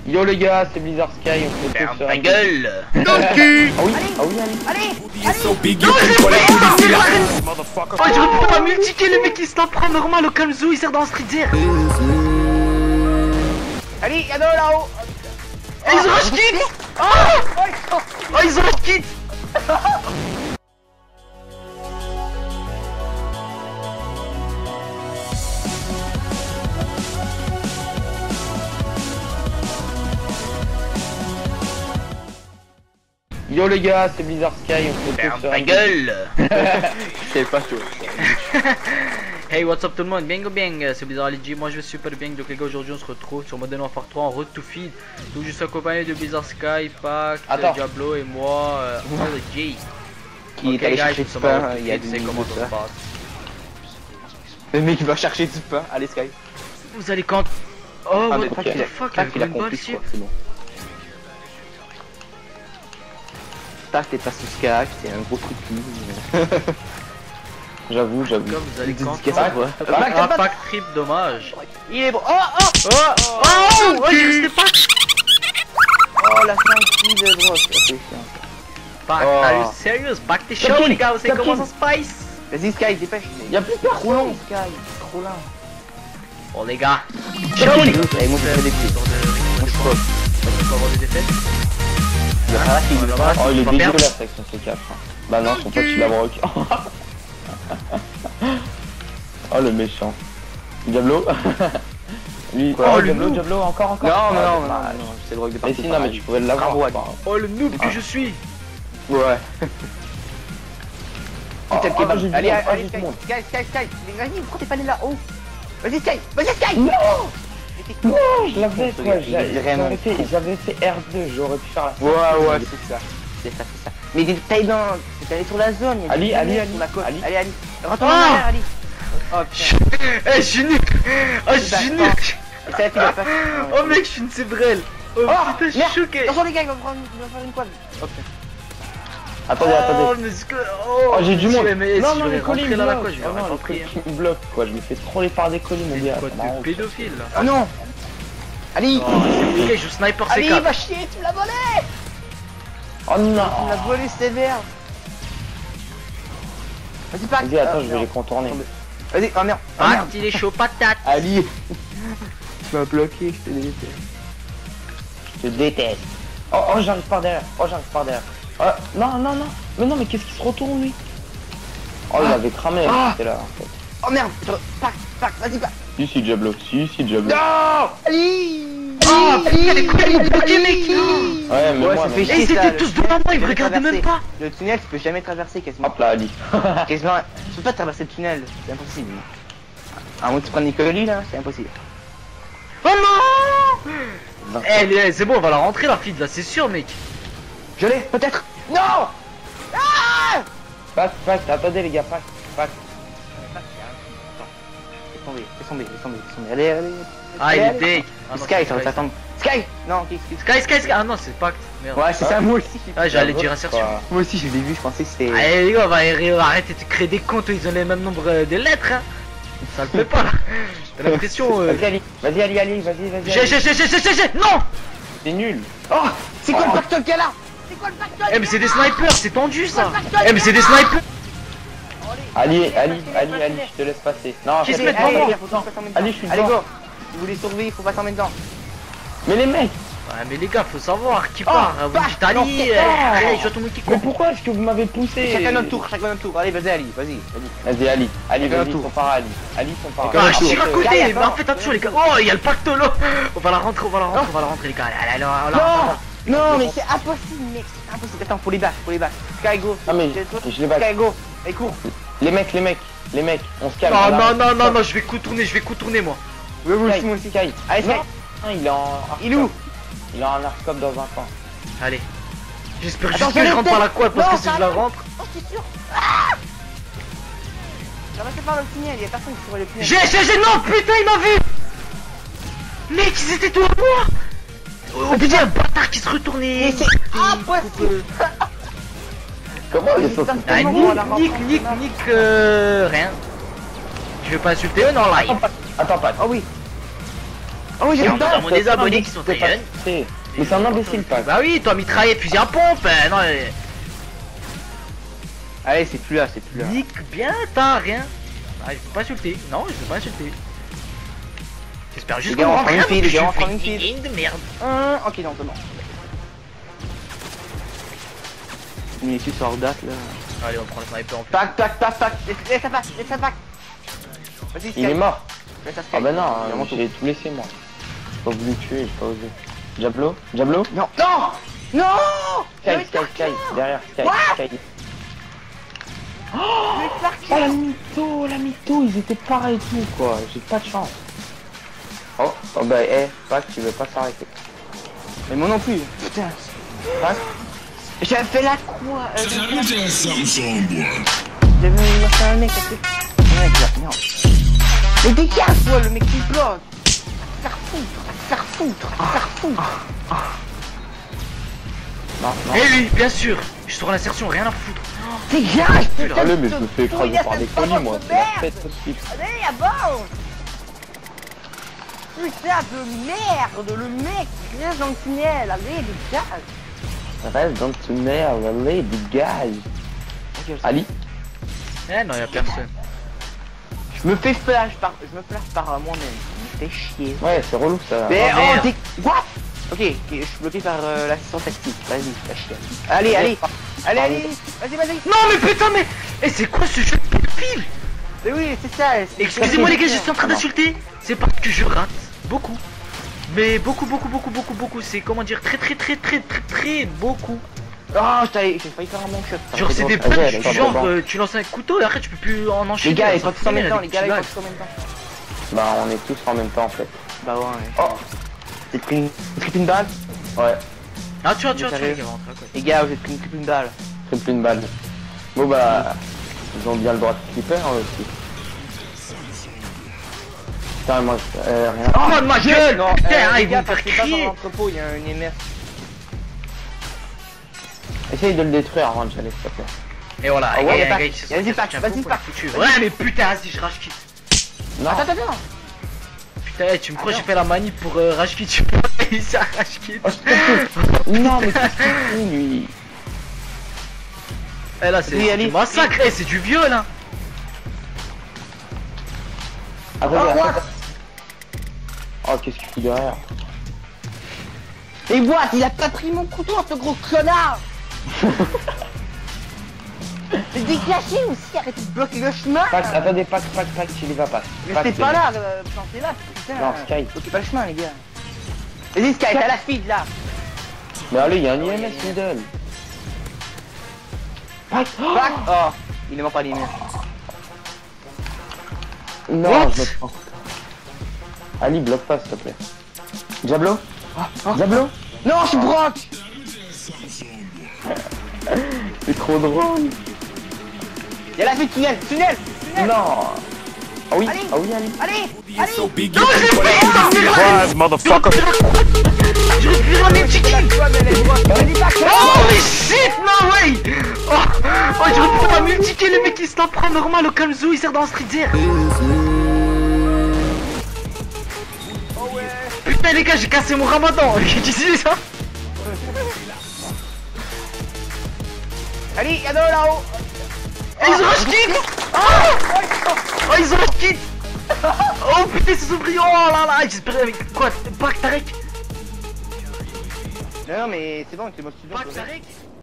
Yo les gars, c'est Blizzard Sky, on fait tout sur ta gueule. Dans le cul. Ah oui, Allez, Oh, j'aurais pu pas multiplier le mec qui se la prend normal au Kamzu, il sert dans Street Zero. allez, y'en a là-haut. Et ils ont rush kit. Oh, ils ont rush kit. Yo les gars, c'est Blizzard Sky, on fait tout sur ta gueule. C'est pas chaud. Hey, what's up tout le monde, bien ou bien, c'est Blizzard LG, moi je vais super bien. Donc les gars, aujourd'hui on se retrouve sur Modern Warfare 3 en Road to Feed. Donc je suis accompagné de Blizzard Sky, Pac, Diablo et moi, Jay. Qui est allé chercher du pain, il y a tu sais comment ça se passe. Le mec il va chercher du pain, allez Sky. Vous allez quand... Oh, Ah, what mais the fuck, il a une balle dessus. c'est bon. Tac, t'es pas sous Sky, c'est un gros truc nul. J'avoue. Comme vous allez quand... Ah, Pac trip, dommage. il est bon. Oh, j'ai resté Pac. oh, la 5 kills de brosse, c'est chiant. Pac, are you serious? Pac, t'es chaud les gars, vous savez comment ça se passe? Vas-y Sky, dépêche. Y'a plus personne. Trop long Sky, trop long. Bon les gars, Chaud les gars. Allez, moi je fais des coups. Moi je crois. on peut avoir des défaites. Oh, il est dégueulasse avec son C4. Bah non, son pote il la broque. Oh le méchant. Diablo. Lui, Quoi, Diablo, encore. Non, c'est le rock de Mais partie. si, non, mais tu pouvais l'avoir. Oh le noob que je suis. Ouais. Putain, Putain, j'ai vu, allez, j'ai allez, vu Sky, tout le monde. Sky, vas-y, pourquoi t'es pas allé là-haut? Vas-y, Sky, Non, non, je l'avais, quoi, j'avais fait R2, j'aurais pu faire la ouais, c'est ça. Mais t'es allé sur la zone, Ali, sur la côte. Ali. Allez, retourne en arrière, Ali. Oh putain, Eh, je suis nul. Oh, je suis nul. c'est la fille de passe. Oh mec, je suis une sébrelle. Oh putain, je suis choqué. Attention les gars, il va faire une quad. Ok. Attendez. Oh, mais ce que... Oh, j'ai du monde. Mais Non, si je les vais colis rentrer dans la bloquent. coche, je vais Non, rentrer. les colis bloquent, quoi, je me fais troller par des colis, mon gars. Quoi de pédophile là. Oh non. Ali. Oh, c'est ok, je sniper Ali, C4. va chier, tu me l'as volé. Oh non. Tu me l'as volé, sévère. Vas-y, Pac. Vas-y, attends, je vais les contourner. Vas-y, oh merde. Pac, il est chaud patate. Ali. Tu m'as bloqué, je te déteste. Je te déteste. Oh, j'arrive par derrière. Oh, non. Mais non, mais qu'est-ce qu'il se retourne, lui? Oh, il avait cramé, c'était là, en fait. Oh merde, Pac, vas-y, Pac. Si, Diablo. Non. Ali. Oh putain, les couilles m'ont bloqué mec. Ouais, mais Ouais, moi, ça non. fait Et chier, ils ça, étaient tous devant moi, ils me regardaient même pas. Le tunnel, tu peux jamais traverser quasiment. Hop là, Ali. Quasiment, tu peux pas traverser le tunnel, c'est impossible. À moins que tu prennes les colis là, c'est impossible. Oh non. Eh, c'est bon, on va la rentrer la feed là, c'est sûr mec. Je l'ai, peut-être. Non. Pac, attendez les gars, Pac. Laisse tomber. Allez. Ah, il est deg. Sky, ça va t'attendre. Sky. Non, Sky. Ah non, c'est Pact. Merde. Ouais, c'est ça, moi aussi. Ah, j'allais dire insertion. Moi aussi, je l'ai vu, je pensais que c'était... Allez les gars, on va arrêter de créer des comptes, ils ont les mêmes nombres de lettres hein. Ça le fait pas là. T'as l'impression Vas-y, Ali, J'ai non. c'est nul. Oh, c'est quoi le pactole qu'il y a là? C'est quoi le pactole? Eh mais c'est des snipers, c'est tendu ça. Eh mais c'est des snipers. Ali, je te laisse passer. Non, Qu'est-ce répète, que tu non, fais? Ali, je suis Allez, dedans. go. Vous voulez survivre, faut pas s'en mettre dedans. Mais les mecs, Ouais mais les gars, faut savoir qui part. Vous me dites non, Ali, c'est pas. allez, je vois ton mec qui mais court. pourquoi est-ce que vous m'avez poussé? Chacun notre tour. Allez, vas-y, Ali, vas-y. Vas-y, Ali, Chacun vas-y, un tour. son para, Ali, son para. Ah, je tour. tire à côté, Gars, mais en fait attention les gars. Oh, il y a le pactolo. On va la rentrer les gars. Allez, Non, mais c'est impossible, mec. C'est impossible. Attends, faut les battre. Sky, go. Ah, mais je les bats. Sky, go. Allez, cours. Les mecs, on se calme. Non, je vais contourner moi. Oui, moi Sky, aussi. Sky. Allez, Sky. Non, il est en... Il est où? Il est en arscope dans un coin. Allez. J'espère Attends, juste que je rentre par la quad parce non, que si je la rentre. Oh, c'est sûr. Je vais passer par le tunnel, y'a personne qui pourrait le tunnel. J'ai non putain il m'a vu. Mec ils étaient tous à moi. Oh putain un bâtard qui se retournait. Mais c'est impossible. Comment il est sorti? Ah nique rien. Je vais pas insulter eux non live. Attends, pas. Oh oui. Oh oui, j'ai dans mon des abonnés qui sont très jeunes. Mais c'est un imbécile, pas. Bah oui, toi mitraillette, fusil à pompe, non. Allez, c'est plus là, c'est plus là. Nique bien, t'as rien. Ah, je peux pas insulter. Non, je peux pas insulter. J'espère juste Les gars, qu'on on rentre prend une rien, fille, parce les que gars, on je prend fais une fille. ligne de merde. Ok, non, c'est bon. Il est sur date là. Allez, on prend le sniper en plus. Tac, tac, tac, tac. Laisse ça passe, laisse ça passe. Vas-y, Il est mort. Laisse ça Ah bah non, Il est vraiment j'ai tout laissé moi. J'ai pas voulu tuer, j'ai pas osé. Diablo? Diablo? Non, non, non. Sky, Sky, derrière Sky, Sky. Oh la mytho, ils étaient pareils et tout quoi, j'ai pas de chance. Oh bah Pac, tu veux pas s'arrêter. Mais moi non plus. Putain. Pac, J'avais fait la croix. Let me tell you something, son boy. J'avais fait un mec à fait. Mec là, merde. Mais dégage-toi, le mec qui bloque. Faire foutre. non. Et lui, bien sûr. Je suis sur l'insertion, rien à foutre. Dégage, putain. Allez, mais je me fais écraser par des colis moi, c'est la Merde. fête aussi. Allez, à bord. Putain de merde, le mec reste dans le tunnel. Allez, dégage. Reste dans le tunnel, allez, dégage. Ali? Eh non, y'a personne. Je me flash par moi-même. Je me fais chier. Ouais, c'est relou ça. Mais Oh, oh, merde. What? Ok, je suis bloqué par l'assistant tactique. Vas-y, fais chier. Allez. Vas-y. Non, mais putain, mais. Eh, c'est quoi ce jeu de pédophile? Mais oui, c'est ça. Excusez-moi, les gars, je suis en train d'insulter. C'est parce que je rate beaucoup. Mais beaucoup. C'est comment dire, très beaucoup. Oh, j'ai failli faire un bon shot. Genre, c'est des Vas-y, punchs, allez, genre, bon. Tu lances un couteau et après tu peux plus en enchaîner. Les gars, ils ça sont tous en même fait temps. des Les gars, ils petits sont tous en même temps. Bah on est tous en même temps en fait. Bah ouais. Oh, J'ai pris une balle. ouais, Ah, tu vois, sérieux les gars, rentre à côté. Les gars, j'ai pris une balle. triple une balle. Bon bah, ils ont bien le droit de clipper hein, aussi. Putain, moi, rien. Oh, de ma gueule! Non, Putain, les ils vont gars, me faire passez pas dans crier! l'entrepôt, il y a une MR. Essaye de le détruire avant de j'allais s'il te plaît. Et voilà, Ah ouais, les gars, vas-y, ils se sont vas-y, fait Pac, tiens, vas-y, pour Pac. foutu. Ouais, mais putain, vas-y, je rage quitte. Non, Attends. Putain, tu me crois, j'ai fait la manip pour rage quitte, tu peux pas réussir à rage quitte. oh, s'il te plaît. Non mais qu'est-ce qu'il fait lui? Eh là, c'est Oui, du allez. massacre, eh, c'est du viol, hein. Attends. Oh, qu'est-ce qu'il fout derrière? Et what? Il a pas pris mon couteau, ce gros connard. Mais dégagez aussi, arrêtez de bloquer le chemin. Pac, attendez, Pac, tu les vas pas. Pac, Restez c'est pas bon. là, plantez là, putain. Non, Sky. Bloquez pas le chemin, les gars. Vas-y, Sky, t'as la feed là. Mais allez, il y a un IMS middle. Pac, oh Pac. Oh, il est même pas les miens. non, What? je me prends. Ali, bloque pas s'il te plaît. Diablo? Diablo? Non, je suis broc. C'est trop drôle. Y'a la feed, tunnel. Non. Ah oui, Allez. Ali. Allez. Surprise, motherfucker. Je respire la même chicken. Vas-y, Pac. Oh mais shit, no way. Oh, je reprends la multi-kill, le mec il se la prend normal au Kamzo, il sert dans Street Zero. Putain les gars, j'ai cassé mon ramadan. Qu'est-ce que tu dis ça? Allez, y'a de là-haut. Oh, ils ont rush kick. Oh, ils ont rush kick. Oh putain, c'est Sombrio. Oh là là, j'espérais avec quoi? Pac Tarek. Non, mais c'est bon, c'est moi qui Pac Tarek.